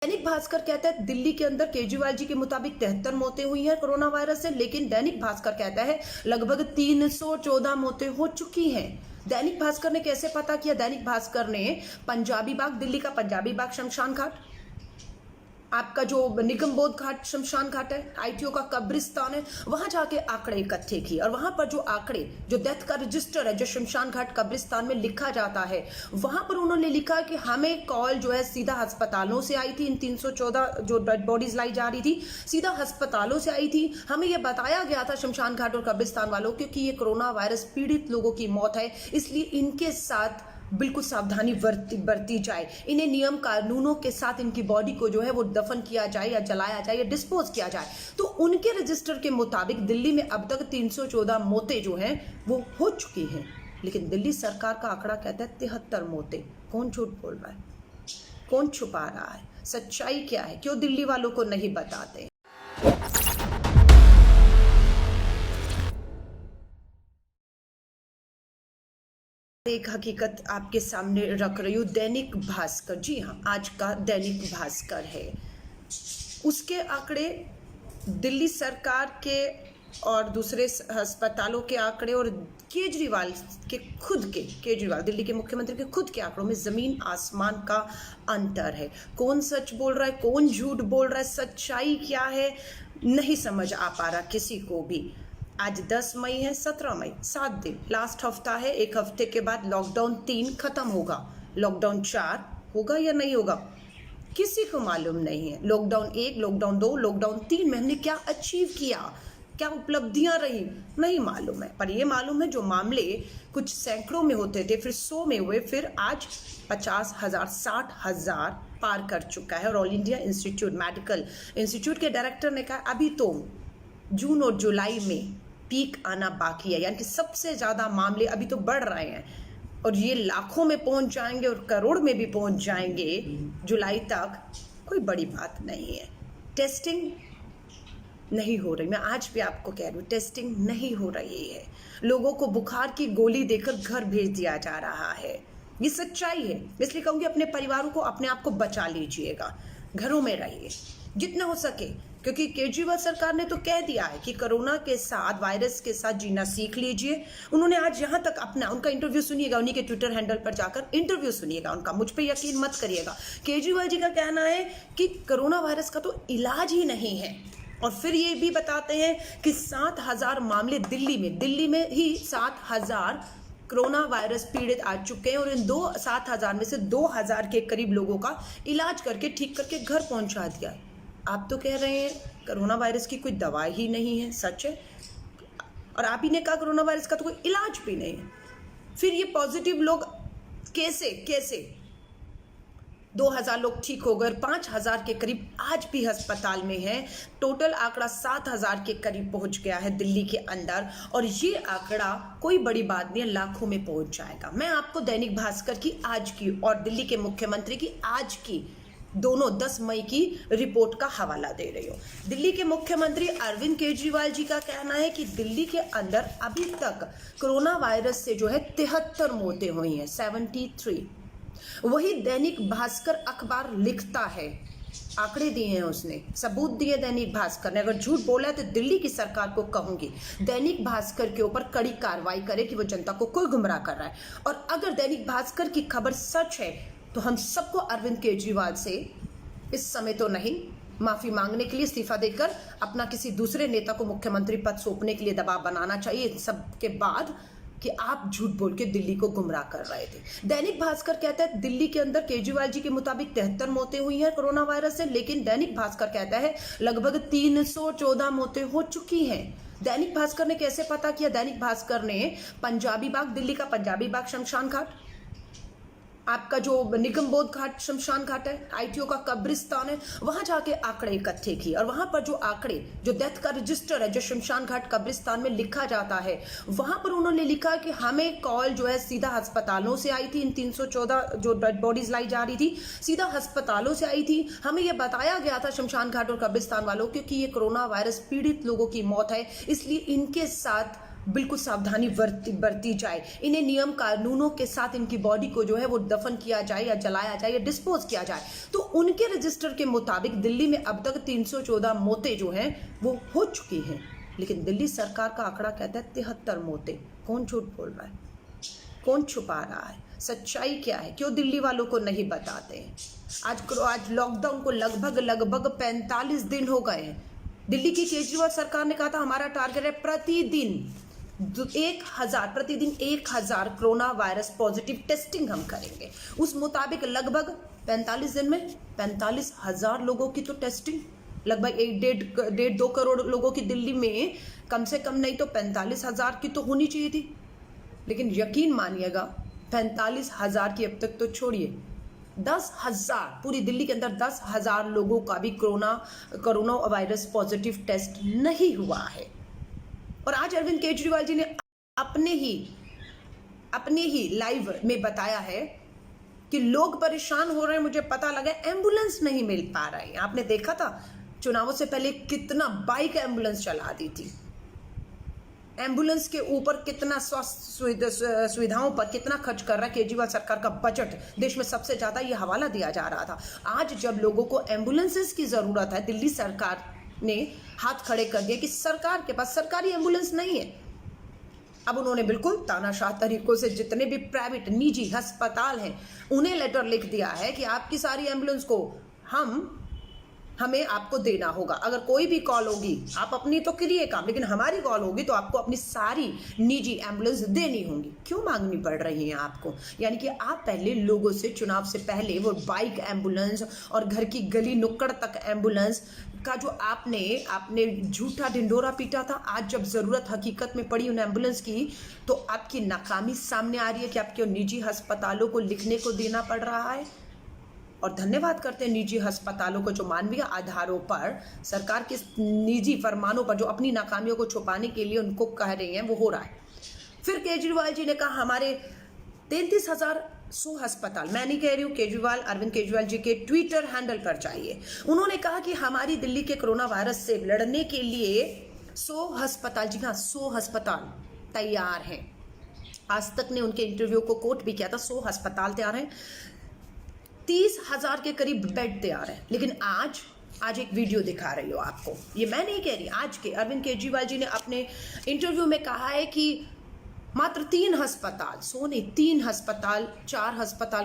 दैनिक भास्कर कहता है दिल्ली के अंदर केजरीवाल जी के मुताबिक 73 मौतें हुई हैं कोरोना वायरस से, लेकिन दैनिक भास्कर कहता है लगभग 314 मौतें हो चुकी हैं। दैनिक भास्कर ने कैसे पता किया? दैनिक भास्कर ने पंजाबी बाग, दिल्ली का पंजाबी बाग शमशान घाट, आपका जो निगम बोध घाट शमशान घाट है, आईटीओ का कब्रिस्तान है, वहां जाके आंकड़े इकट्ठे किए और वहां पर जो आंकड़े, जो डेथ का रजिस्टर है जो शमशान घाट कब्रिस्तान में लिखा जाता है, वहां पर उन्होंने लिखा कि हमें कॉल जो है सीधा अस्पतालों से आई थी। इन 314 जो डेड बॉडीज लाई जा रही थी सीधा अस्पतालों से आई थी। हमें यह बताया गया था शमशान घाट और कब्रिस्तान वालों क्योंकि ये कोरोना वायरस पीड़ित लोगों की मौत है, इसलिए इनके साथ बिल्कुल सावधानी बरती जाए, इन्हें नियम कानूनों के साथ इनकी बॉडी को जो है वो दफन किया जाए या जलाया जाए या डिस्पोज किया जाए। तो उनके रजिस्टर के मुताबिक दिल्ली में अब तक 314 मौतें जो हैं वो हो चुकी हैं, लेकिन दिल्ली सरकार का आंकड़ा कहता है 73 मौतें। कौन झूठ बोल रहा है? कौन छुपा रहा है? सच्चाई क्या है? क्यों दिल्ली वालों को नहीं बताते? एक हकीकत आपके सामने रख रही हूँ। दैनिक भास्कर, जी हाँ, आज का दैनिक भास्कर है, उसके आंकड़े दिल्ली सरकार के और दूसरे अस्पतालों के आंकड़े और केजरीवाल के खुद के, केजरीवाल दिल्ली के मुख्यमंत्री के खुद के आंकड़ों में जमीन आसमान का अंतर है। कौन सच बोल रहा है, कौन झूठ बोल रहा है, सच्चाई क्या है, नहीं समझ आ पा रहा किसी को भी। आज 10 मई है, 17 मई, 7 दिन, लास्ट हफ्ता है। एक हफ्ते के बाद लॉकडाउन 3 खत्म होगा, लॉकडाउन 4 होगा या नहीं होगा किसी को मालूम नहीं है। लॉकडाउन 1, लॉकडाउन 2, लॉकडाउन 3 में हमने क्या अचीव किया, क्या उपलब्धियां रही, नहीं मालूम है। पर ये मालूम है जो मामले कुछ सैकड़ों में होते थे, फिर 100 में हुए, फिर आज 50,000, 60,000 पार कर चुका है। और all India institute, medical institute के डायरेक्टर ने कहा अभी तो जून और जुलाई में पीक आना बाकी है, यानी कि सबसे ज़्यादा मामले अभी तो बढ़ रहे हैं और ये लाखों में पहुंच जाएंगे और करोड़ में भी पहुंच जाएंगे जुलाई तक। कोई बड़ी बात नहीं है। टेस्टिंग नहीं हो रही, मैं आज भी आपको कह रही हूँ, टेस्टिंग नहीं हो रही है। लोगों को बुखार की गोली देकर घर भेज दिया जा रहा है, ये सच्चाई है। इसलिए कहूँगी अपने परिवारों को, अपने आप को बचा लीजिएगा, घरों में रहिए जितना हो सके, क्योंकि केजरीवाल सरकार ने तो कह दिया है कि कोरोना के साथ, वायरस के साथ जीना सीख लीजिए। उन्होंने आज यहाँ तक उनका इंटरव्यू सुनिएगा, उन्हीं के ट्विटर हैंडल पर जाकर इंटरव्यू सुनिएगा उनका, मुझ पे यकीन मत करिएगा। केजरीवाल जी का कहना है कि कोरोना वायरस का तो इलाज ही नहीं है, और फिर ये भी बताते हैं कि 7,000 मामले दिल्ली में ही 7,000 कोरोना वायरस पीड़ित आ चुके हैं और इन 7,000 में से 2,000 के करीब लोगों का इलाज करके ठीक करके घर पहुंचा दिया। आप तो कह रहे हैं कोरोना वायरस की कोई दवा ही नहीं है, सच है, और आप ही ने कहा कोरोना वायरस का तो कोई इलाज भी नहीं है। फिर ये पॉजिटिव लोग कैसे 2,000 लोग ठीक हो गए, 5,000 के करीब आज भी अस्पताल में हैं। टोटल आंकड़ा 7,000 के करीब पहुंच गया है दिल्ली के अंदर, और ये आंकड़ा कोई बड़ी बात नहीं है, लाखों में पहुंच जाएगा। मैं आपको दैनिक भास्कर की आज की और दिल्ली के मुख्यमंत्री की आज की, दोनों 10 मई की रिपोर्ट का हवाला दे रही हूँ। दिल्ली के मुख्यमंत्री अरविंद केजरीवाल जी का कहना है कि दिल्ली के अंदर अभी तक कोरोना वायरस से जो है 73 मौतें हुई हैं, 73। वही दैनिक भास्कर अखबार लिखता है, आंकड़े दिए हैं उसने, सबूत दिए दैनिक भास्कर ने। अगर झूठ बोला है तो दिल्ली की सरकार को कहूंगी दैनिक भास्कर के ऊपर कड़ी कार्रवाई करे कि वो जनता को कोई गुमराह कर रहा है। और अगर दैनिक भास्कर की खबर सच है तो हम सबको अरविंद केजरीवाल से इस समय तो नहीं, माफी मांगने के लिए, इस्तीफा देकर अपना किसी दूसरे नेता को मुख्यमंत्री पद सौंपने के लिए दबाव बनाना चाहिए, इन सब के बाद कि आप झूठ बोल के दिल्ली को गुमराह कर रहे थे। दैनिक भास्कर कहता है दिल्ली के अंदर केजरीवाल जी के मुताबिक 73 मौतें हुई हैं कोरोना वायरस से, लेकिन दैनिक भास्कर कहता है लगभग 314 मौतें हो चुकी हैं। दैनिक भास्कर ने कैसे पता किया? दैनिक भास्कर ने पंजाबी बाग, दिल्ली का पंजाबी बाग शमशान घाट, आपका जो निगम बोध घाट शमशान घाट है, आईटीओ का कब्रिस्तान है, वहां जाके आंकड़े इकट्ठे किए और वहां पर जो आंकड़े, जो डेथ का रजिस्टर है जो शमशान घाट कब्रिस्तान में लिखा जाता है, वहां पर उन्होंने लिखा कि हमें कॉल जो है सीधा अस्पतालों से आई थी। इन 314 जो डेड बॉडीज लाई जा रही थी सीधा अस्पतालों से आई थी। हमें यह बताया गया था शमशान घाट और कब्रिस्तान वालों क्योंकि ये कोरोना वायरस पीड़ित लोगों की मौत है, इसलिए इनके साथ बिल्कुल सावधानी बरती जाए, इन्हें नियम कानूनों के साथ इनकी बॉडी को जो है वो दफन किया जाए या जलाया जाए या डिस्पोज किया जाए। तो उनके रजिस्टर के मुताबिक दिल्ली में अब तक 314 मौतें जो हैं वो हो चुकी हैं, लेकिन दिल्ली सरकार का आंकड़ा कहता है 73 मौतें। कौन झूठ बोल रहा है, कौन छुपा रहा है, सच्चाई क्या है, क्यों दिल्ली वालों को नहीं बताते हैं? आज लॉकडाउन को लगभग 45 दिन हो गए हैं। दिल्ली की केजरीवाल सरकार ने कहा था हमारा टारगेट है प्रतिदिन 1000 कोरोना वायरस पॉजिटिव टेस्टिंग हम करेंगे। उस मुताबिक लगभग 45 दिन में 45,000 लोगों की तो टेस्टिंग, लगभग 1.5-2 करोड़ लोगों की दिल्ली में कम से कम नहीं तो 45,000 की तो होनी चाहिए थी। लेकिन यकीन मानिएगा 45,000 की अब तक तो छोड़िए, 10,000 पूरी दिल्ली के अंदर 10,000 लोगों का भी कोरोना वायरस पॉजिटिव टेस्ट नहीं हुआ है। और आज अरविंद केजरीवाल जी ने अपने ही लाइव में बताया है कि लोग परेशान हो रहे हैं, मुझे पता लगा एम्बुलेंस नहीं मिल पा रही है। आपने देखा था चुनावों से पहले कितना बाइक एम्बुलेंस चला दी थी, एम्बुलेंस के ऊपर कितना स्वास्थ्य सुविधाओं पर कितना खर्च कर रहा है केजरीवाल सरकार का बजट, देश में सबसे ज्यादा ये हवाला दिया जा रहा था। आज जब लोगों को एम्बुलेंसेस की जरूरत है, दिल्ली सरकार ने हाथ खड़े कर दिए कि सरकार के पास सरकारी एम्बुलेंस नहीं है। अब उन्होंने बिल्कुल तानाशाह तरीकों से जितने भी प्राइवेट निजी अस्पताल हैं उन्हें लेटर लिख दिया है कि आपकी सारी एम्बुलेंस को हमें आपको देना होगा। अगर कोई भी कॉल होगी, आप अपनी तो करिए काम, लेकिन हमारी कॉल होगी तो आपको अपनी सारी निजी एम्बुलेंस देनी होंगी। क्यों मांगनी पड़ रही है आपको? यानी कि आप पहले लोगों से चुनाव से पहले वो बाइक एम्बुलेंस और घर की गली नुक्कड़ तक एम्बुलेंस का जो आपने झूठा ढिंडोरा पीटा था, आज जब जरूरत हकीकत में पड़ी उन एम्बुलेंस की तो आपकी नाकामी सामने आ रही है कि आपके निजी अस्पतालों को लिखने को देना पड़ रहा है। और धन्यवाद करते हैं निजी अस्पतालों को जो मानवीय आधारों पर सरकार के निजी फरमानों पर जो अपनी नाकामियों को छुपाने के लिए उनको कह रहे हैं वो हो रहा है। फिर केजरीवाल जी ने कहा हमारे 33,100 अस्पताल, मैं नहीं कह रही हूँ, केजरीवाल अरविंद केजरीवाल जी के ट्विटर हैंडल पर जाइए, उन्होंने कहा कि हमारी दिल्ली के कोरोना वायरस से लड़ने के लिए 100 अस्पताल, जी हाँ 100 अस्पताल तैयार हैं। आज तक ने उनके इंटरव्यू को कोट भी किया था, 100 अस्पताल तैयार हैं, 30,000 के करीब बेड तैयार है। लेकिन आज एक वीडियो दिखा रही हो आपको, ये मैं नहीं कह रही, आज के अरविंद केजरीवाल जी ने अपने इंटरव्यू में कहा है कि मात्र 3 अस्पताल, 100 नहीं 3 अस्पताल, 4 अस्पताल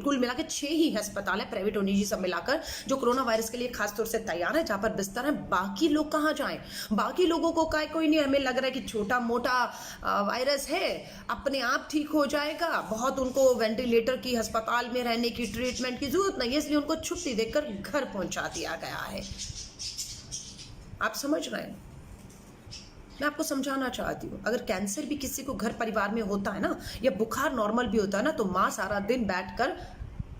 कुल मिला के 6 ही अस्पताल है प्राइवेट और निजी सब मिलाकर जो कोरोना वायरस के लिए खासतौर से तैयार है, जहां पर बिस्तर है। बाकी लोग कहाँ जाएं? बाकी लोगों को कोई नहीं, हमें लग रहा है कि छोटा मोटा वायरस है, अपने आप ठीक हो जाएगा, बहुत उनको वेंटिलेटर की अस्पताल में रहने की ट्रीटमेंट की जरूरत नहीं है, इसलिए उनको छुट्टी देकर घर पहुंचा दिया गया है। आप समझ रहे हैं? मैं आपको समझाना चाहती हूँ, अगर कैंसर भी किसी को घर परिवार में होता है ना, या बुखार नॉर्मल भी होता है ना, तो माँ सारा दिन बैठकर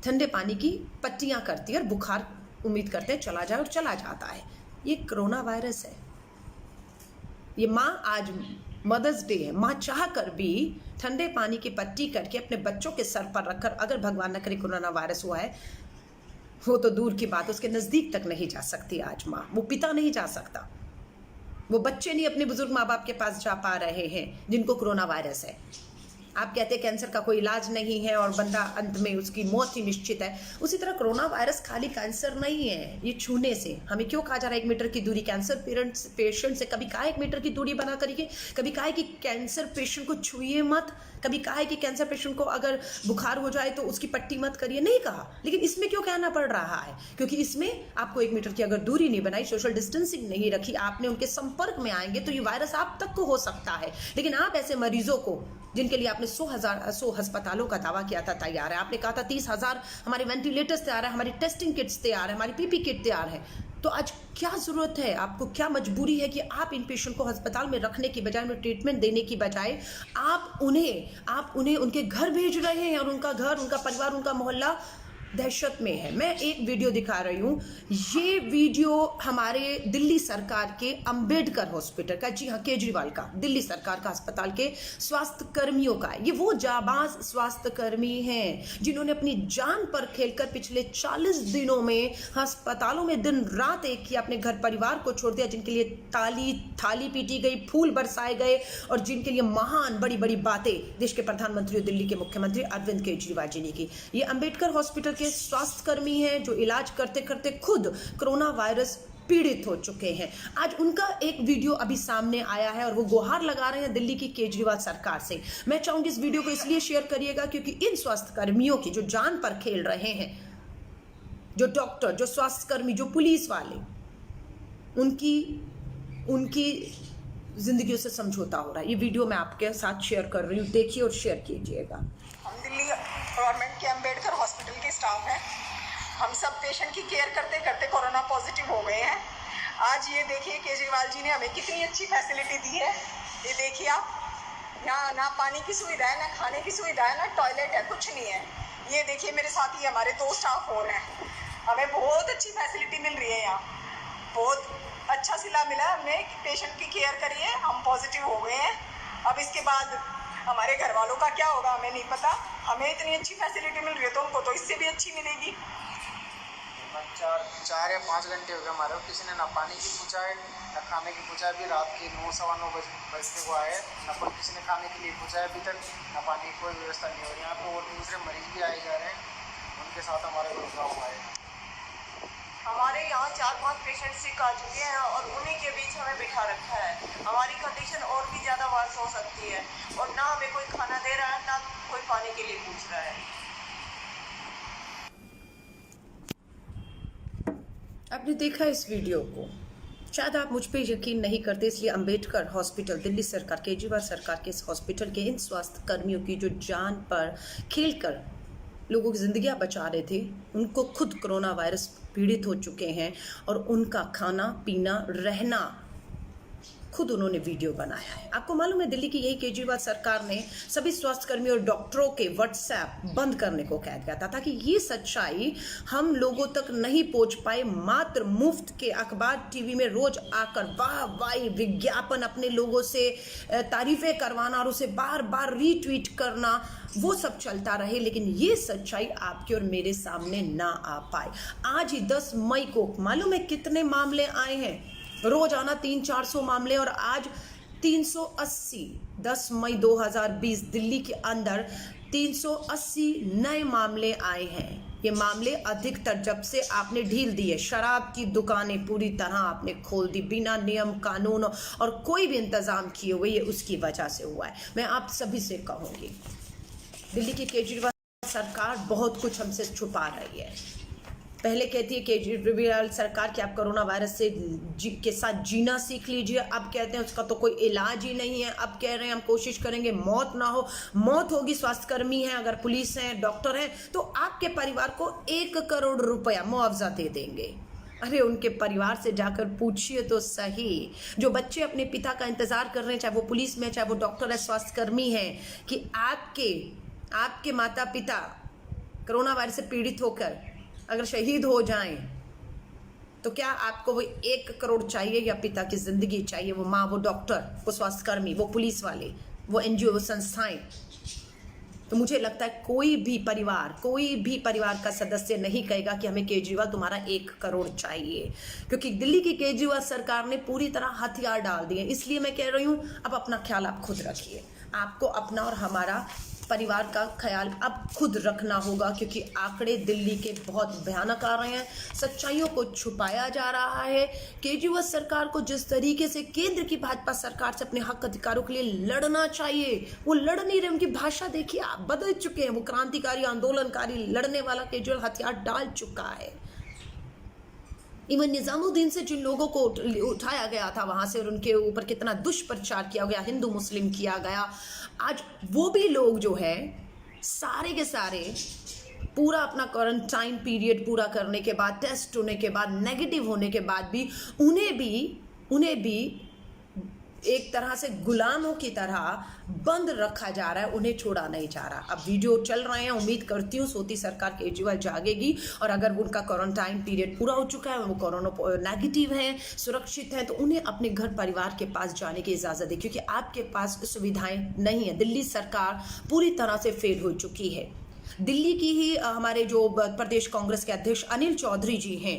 ठंडे पानी की पट्टियाँ करती है और बुखार उम्मीद करते हैं चला जाए और चला जाता है। ये कोरोना वायरस है। ये माँ, आज मदर्स डे है, माँ चाह कर भी ठंडे पानी की पट्टी करके अपने बच्चों के सर पर रखकर, अगर भगवान न करे कोरोना वायरस हुआ है, वो तो दूर की बात, उसके नज़दीक तक नहीं जा सकती आज माँ, वो पिता नहीं जा सकता, वो बच्चे नहीं अपने बुजुर्ग माँ बाप के पास जा पा रहे हैं जिनको कोरोना वायरस है। आप कहते हैं कैंसर का कोई इलाज नहीं है और बंदा अंत में उसकी मौत ही निश्चित है, उसी तरह कोरोना वायरस खाली कैंसर नहीं है, ये छूने से। हमें क्यों कहा जा रहा है 1 मीटर की दूरी? कैंसर पेशेंट से कभी कहा 1 मीटर की दूरी बना करिए, कभी कहा है कि कैंसर पेशेंट को छुइए मत, कभी कहा है कि कैंसर पेशेंट को अगर बुखार हो जाए तो उसकी पट्टी मत करिए, नहीं कहा। लेकिन इसमें क्यों कहना पड़ रहा है? क्योंकि इसमें आपको 1 मीटर की अगर दूरी नहीं बनाई, सोशल डिस्टेंसिंग नहीं रखी, आपने उनके संपर्क में आएंगे तो ये वायरस आप तक को हो सकता है। लेकिन आप ऐसे मरीजों को जिनके लिए आपने 100 अस्पतालों का दावा किया था तैयार है, आपने कहा था 30,000 हमारे वेंटिलेटर्स तैयार है, हमारी टेस्टिंग किट्स तैयार है, हमारी पीपी किट तैयार है, तो आज क्या जरूरत है आपको, क्या मजबूरी है कि आप इन पेशेंट को अस्पताल में रखने की बजाय, उन्हें ट्रीटमेंट देने की बजाय आप उन्हें उनके घर भेज रहे हैं और उनका घर, उनका परिवार, उनका मोहल्ला दहशत में है। मैं एक वीडियो दिखा रही हूँ, ये वीडियो हमारे दिल्ली सरकार के अंबेडकर हॉस्पिटल का, जी हाँ केजरीवाल का, दिल्ली सरकार का अस्पताल के स्वास्थ्य कर्मियों का है। ये वो जाबाज स्वास्थ्य कर्मी हैं जिन्होंने अपनी जान पर खेलकर पिछले 40 दिनों में अस्पतालों में दिन रात एक किया, अपने घर परिवार को छोड़ दिया, जिनके लिए थाली पीटी गई, फूल बरसाए गए और जिनके लिए महान बड़ी बड़ी बातें देश के प्रधानमंत्री और दिल्ली के मुख्यमंत्री अरविंद केजरीवाल जी ने की। ये अंबेडकर हॉस्पिटल के स्वास्थ्य कर्मी हैं जो इलाज करते करते खुद कोरोना वायरस पीड़ित हो चुके हैं। आज उनका एक वीडियो अभी सामने आया है और वो गुहार लगा रहे हैं दिल्ली की केजरीवाल सरकार से। मैं चाहूंगी इस वीडियो को इसलिए शेयर करिएगा क्योंकि इन स्वास्थ्य कर्मियों की जो जान पर खेल रहे हैं, जो डॉक्टर, जो स्वास्थ्य कर्मी, जो पुलिस वाले, उनकी जिंदगियों से समझौता हो रहा है। ये वीडियो मैं आपके साथ शेयर कर रही हूँ, देखिए और शेयर कीजिएगा। हम दिल्ली गवर्नमेंट के अंबेडकर हॉस्पिटल के स्टाफ हैं। हम सब पेशेंट की केयर करते करते कोरोना पॉजिटिव हो गए हैं। आज ये देखिए केजरीवाल जी ने हमें कितनी अच्छी फैसिलिटी दी है। ये देखिए आप, यहाँ ना पानी की सुविधा है, ना खाने की सुविधा है, ना टॉयलेट है, कुछ नहीं है। ये देखिए मेरे साथ ही हमारे 2 स्टाफ और हैं। हमें बहुत अच्छी फैसिलिटी मिल रही है यहाँ, बहुत अच्छा सिला मिला हमने। पेशेंट की केयर करी है, हम पॉजिटिव हो गए हैं। अब इसके बाद हमारे घर वालों का क्या होगा हमें नहीं पता। हमें इतनी अच्छी फैसिलिटी मिल रही है तो उनको तो इससे भी अच्छी मिलेगी। 4 या 5 घंटे हो गए हमारे, किसी ने ना पानी की पूछा है, ना खाने की पूछा है। अभी रात के 9 सवा 9 बजते हुआ है, ना कोई किसी ने खाने के लिए पूछा है अभी तक, ना पानी की कोई व्यवस्था नहीं हो रही। यहाँ पर और दूसरे मरीज भी आए जा रहे हैं, उनके साथ हमारे को रुका हुआ है। हमारे यहाँ 4-5 पेशेंट सिक आ चुके हैं और उन्हीं के बीच हमें बिठा रखा है। हमारी कंडीशन और भी ज़्यादा वर्स हो सकती है और ना हमें कोई खाना दे रहा है, ना कोई पानी के लिए पूछ रहा है। आपने देखा इस वीडियो को, शायद आप मुझ पे यकीन नहीं करते, इसलिए अंबेडकर हॉस्पिटल, दिल्ली सरकार, केजरीवाल सरकार के इस हॉस्पिटल के इन स्वास्थ्य कर्मियों की जो जान पर खेलकर लोगों की जिंदगियां बचा रहे थे, उनको खुद कोरोना वायरस पीड़ित हो चुके हैं और उनका खाना पीना रहना खुद उन्होंने वीडियो बनाया है। आपको मालूम है दिल्ली की यही केजरीवाल सरकार ने सभी स्वास्थ्यकर्मियों और डॉक्टरों के व्हाट्सएप बंद करने को कह दिया था ताकि ये सच्चाई हम लोगों तक नहीं पहुंच पाए। मात्र मुफ्त के अखबार टीवी में रोज आकर वाह वाही विज्ञापन, अपने लोगों से तारीफें करवाना और उसे बार बार रीट्वीट करना, वो सब चलता रहे, लेकिन ये सच्चाई आपके और मेरे सामने ना आ पाए। आज ही 10 मई को मालूम है कितने मामले आए हैं? रोजाना 300-400 मामले और आज 380। 10 मई 2020 दिल्ली के अंदर 380 नए मामले आए हैं। ये मामले अधिकतर जब से आपने ढील दी है, शराब की दुकानें पूरी तरह आपने खोल दी बिना नियम कानून और कोई भी इंतजाम किए हुए, ये उसकी वजह से हुआ है। मैं आप सभी से कहूंगी, दिल्ली की केजरीवाल सरकार बहुत कुछ हमसे छुपा रही है। पहले कहती है केजरीवाल सरकार कि आप कोरोना वायरस के साथ जीना सीख लीजिए, अब कहते हैं उसका तो कोई इलाज ही नहीं है। अब कह रहे हैं हम कोशिश करेंगे मौत ना हो। मौत होगी, स्वास्थ्यकर्मी हैं, अगर पुलिस हैं, डॉक्टर हैं, तो आपके परिवार को 1 करोड़ रुपया मुआवजा दे देंगे। अरे उनके परिवार से जाकर पूछिए तो सही। जो बच्चे अपने पिता का इंतजार कर रहे हैं, चाहे वो पुलिस में, चाहे वो डॉक्टर है, स्वास्थ्यकर्मी हैं, कि आपके माता पिता कोरोना वायरस से पीड़ित होकर अगर शहीद हो जाएं तो क्या आपको वो 1 करोड़ चाहिए या पिता की जिंदगी चाहिए? वो माँ, वो डॉक्टर, वो स्वास्थ्यकर्मी, वो पुलिस वाले, वो NGO, वो संस्थाएं। तो मुझे लगता है कोई भी परिवार का सदस्य नहीं कहेगा कि हमें केजरीवाल तुम्हारा 1 करोड़ चाहिए, क्योंकि दिल्ली की केजरीवाल सरकार ने पूरी तरह हथियार डाल दिए। इसलिए मैं कह रही हूँ, अब अपना ख्याल आप खुद रखिए। आपको अपना और हमारा परिवार का ख्याल अब खुद रखना होगा, क्योंकि आंकड़े दिल्ली के बहुत भयानक आ रहे हैं। सच्चाइयों को छुपाया जा रहा है। केजरीवाल सरकार को जिस तरीके से केंद्र की भाजपा सरकार से अपने हक अधिकारों के लिए लड़ना चाहिए, वो लड़ नहीं रहे। उनकी भाषा देखिए, आप बदल चुके हैं। वो क्रांतिकारी, आंदोलनकारी, लड़ने वाला केजरीवाल हथियार डाल चुका है। इवन निजामुद्दीन से जिन लोगों को उठाया गया था वहां से और उनके ऊपर कितना दुष्प्रचार किया गया, हिंदू मुस्लिम किया गया, आज वो भी लोग जो है सारे के सारे पूरा अपना क्वारंटाइन पीरियड पूरा करने के बाद, टेस्ट होने के बाद, नेगेटिव होने के बाद भी उन्हें भी एक तरह से गुलामों की तरह बंद रखा जा रहा है, उन्हें छोड़ा नहीं जा रहा। अब वीडियो चल रहे हैं, उम्मीद करती हूँ सोती सरकार केजरीवाल जागेगी और अगर उनका क्वारंटाइन पीरियड पूरा हो चुका है, वो कोरोना नेगेटिव हैं, सुरक्षित हैं, तो उन्हें अपने घर परिवार के पास जाने की इजाज़त दे, क्योंकि आपके पास सुविधाएं नहीं है। दिल्ली सरकार पूरी तरह से फेल हो चुकी है। दिल्ली की ही हमारे जो प्रदेश कांग्रेस के अध्यक्ष अनिल चौधरी जी हैं,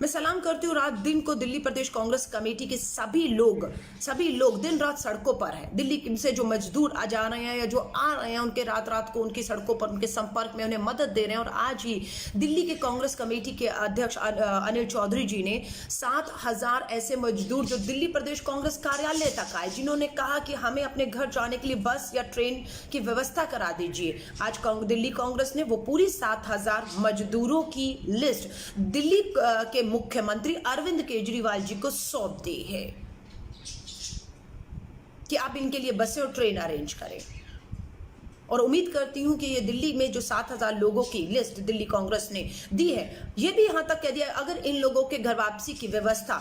मैं सलाम करती हूँ। रात दिन को दिल्ली प्रदेश कांग्रेस कमेटी के सभी लोग दिन रात सड़कों पर हैं। दिल्ली से जो मजदूर आ जा रहे हैं या जो आ रहे हैं, उनके रात को उनकी सड़कों पर उनके संपर्क में, उन्हें मदद दे रहे हैं। और आज ही दिल्ली के कांग्रेस कमेटी के अध्यक्ष अनिल चौधरी जी ने 7,000 ऐसे मजदूर जो दिल्ली प्रदेश कांग्रेस कार्यालय तक आए, जिन्होंने कहा कि हमें अपने घर जाने के लिए बस या ट्रेन की व्यवस्था करा दीजिए। आज दिल्ली कांग्रेस ने वो पूरी 7,000 मजदूरों की लिस्ट दिल्ली के मुख्यमंत्री अरविंद केजरीवाल जी को सौंप दी है कि आप इनके लिए बसें और ट्रेन अरेंज करें। और उम्मीद करती हूं कि ये दिल्ली में जो 7,000 लोगों की लिस्ट दिल्ली कांग्रेस ने दी है, ये भी यहां तक कह दिया अगर इन लोगों के घर वापसी की व्यवस्था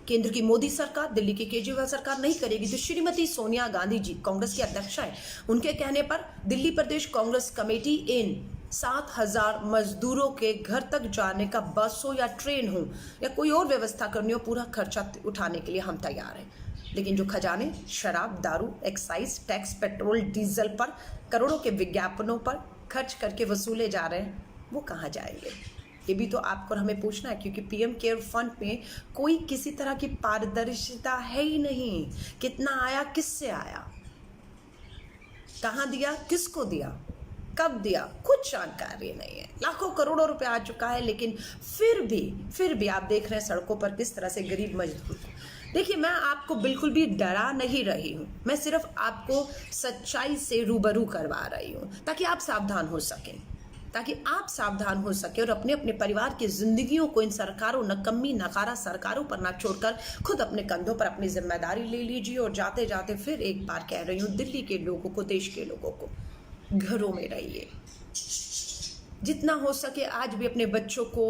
केंद्र की मोदी सरकार, दिल्ली की केजरीवाल सरकार नहीं करेगी, तो श्रीमती सोनिया गांधी जी कांग्रेस की अध्यक्षा है, उनके कहने पर दिल्ली प्रदेश कांग्रेस कमेटी इन 7,000 मजदूरों के घर तक जाने का बस हो या ट्रेन हो या कोई और व्यवस्था करनी हो, पूरा खर्चा उठाने के लिए हम तैयार हैं। लेकिन जो खजाने शराब, दारू, एक्साइज टैक्स, पेट्रोल, डीजल पर करोड़ों के विज्ञापनों पर खर्च करके वसूले जा रहे हैं, वो कहाँ जाएंगे? ये भी तो आपको हमें पूछना है, क्योंकि पीएम केयर फंड में कोई किसी तरह की पारदर्शिता है ही नहीं। कितना आया, किससे आया, कहाँ दिया, किसको दिया, कब दिया, कुछ जानकारी नहीं है। लाखों करोड़ों रुपए आ चुका है, लेकिन फिर भी आप देख रहे हैं सड़कों पर किस तरह से गरीब मजदूर। देखिए, मैं आपको बिल्कुल भी डरा नहीं रही हूँ, मैं सिर्फ आपको सच्चाई से रूबरू करवा रही हूँ ताकि आप सावधान हो सके और अपने अपने परिवार की जिंदगियों को इन सरकारों, नकम्मी नकारा सरकारों पर ना छोड़कर खुद अपने कंधों पर अपनी जिम्मेदारी ले लीजिए। और जाते जाते फिर एक बार कह रही हूँ, दिल्ली के लोगों को, देश के लोगों को, घरों में रहिए। जितना हो सके आज भी अपने बच्चों को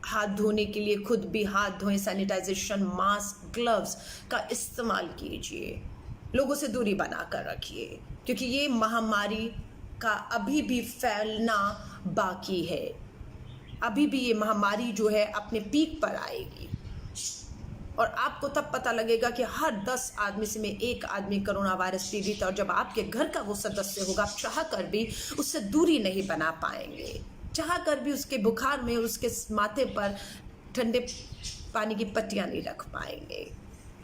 हाथ धोने के लिए खुद भी हाथ धोएं, सैनिटाइजेशन, मास्क, ग्लव्स का इस्तेमाल कीजिए, लोगों से दूरी बनाकर रखिए, क्योंकि ये महामारी का अभी भी फैलना बाकी है। अभी भी ये महामारी जो है अपने पीक पर आएगी और आपको तब पता लगेगा कि हर 10 आदमी से में एक आदमी कोरोना वायरस पीड़ित है। और जब आपके घर का वो सदस्य होगा, आप चाह कर भी उससे दूरी नहीं बना पाएंगे, चाह कर भी उसके बुखार में उसके माथे पर ठंडे पानी की पट्टियाँ नहीं रख पाएंगे,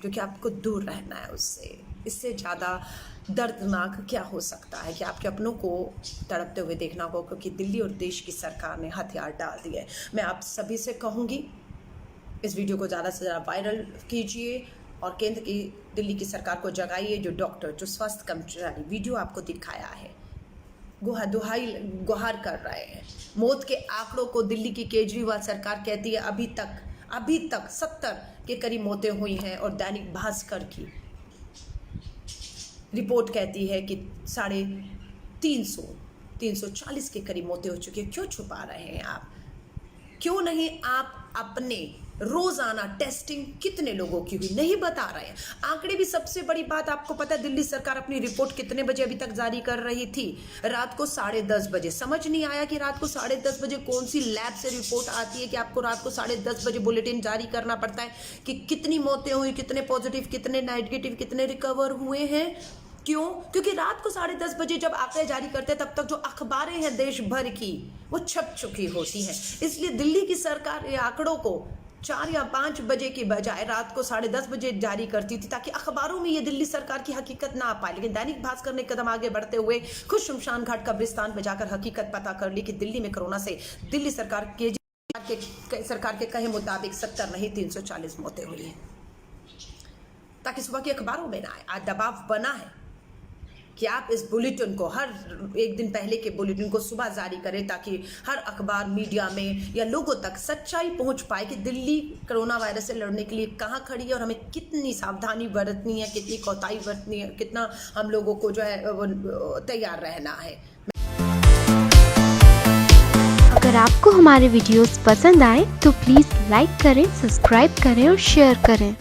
क्योंकि आपको दूर रहना है उससे। इससे ज़्यादा दर्दनाक क्या हो सकता है कि आपके अपनों को तड़पते हुए देखना होगा, क्योंकि दिल्ली और देश की सरकार ने हथियार डाल दिए। मैं आप सभी से कहूँगी, इस वीडियो को ज़्यादा से ज़्यादा वायरल कीजिए और केंद्र की, दिल्ली की सरकार को जगाइए। जो डॉक्टर, जो स्वास्थ्य कर्मचारी वीडियो आपको दिखाया है, गुहार कर रहे हैं, मौत के आंकड़ों को दिल्ली की केजरीवाल सरकार कहती है अभी तक 70 के करीब मौतें हुई हैं। और दैनिक भास्कर की रिपोर्ट कहती है कि 340 के करीब मौतें हो चुकी है। क्यों छुपा रहे हैं आप? क्यों नहीं आप अपने रोजाना टेस्टिंग कितने लोगों की हुई नहीं बता रहे हैं? आंकड़े भी सबसे बड़ी बात, आपको पता है दिल्ली सरकार अपनी रिपोर्ट कितने बजे अभी तक जारी कर रही थी? रात को 10:30 बजे। समझ नहीं आया कि रात को 10:30 बजे कौन सी लैब से रिपोर्ट आती है कि आपको रात को 10:30 बजे बुलेटिन जारी करना पड़ता है कि कितनी मौतें हुई, कितने पॉजिटिव, कितने नेगेटिव, कितने रिकवर हुए हैं। क्यों? क्योंकि रात को 10:30 बजे जब आंकड़े जारी करते हैं, तब तक जो अखबारें हैं देश भर की वो छप चुकी होती हैं। इसलिए दिल्ली की सरकार ये आंकड़ों को 4 या 5 बजे की बजाय रात को 10:30 बजे जारी करती थी, ताकि अखबारों में ये दिल्ली सरकार की हकीकत ना आ पाए। लेकिन दैनिक भास्कर ने कदम आगे बढ़ते हुए खुद शमशान घाट कब्रिस्तान में जाकर हकीकत पता कर ली कि दिल्ली में कोरोना से दिल्ली सरकार के कहे मुताबिक 70 नहीं 340 मौतें हुई हैं, ताकि सुबह के अखबारों में ना आए। आज दबाव बना है कि आप इस बुलेटिन को, हर एक दिन पहले के बुलेटिन को सुबह जारी करें, ताकि हर अखबार, मीडिया में या लोगों तक सच्चाई पहुंच पाए कि दिल्ली कोरोना वायरस से लड़ने के लिए कहां खड़ी है और हमें कितनी सावधानी बरतनी है, कितनी कोताही बरतनी है, कितना हम लोगों को जो है वो तैयार रहना है। अगर आपको हमारे वीडियोस पसंद आए तो प्लीज़ लाइक करें, सब्सक्राइब करें और शेयर करें।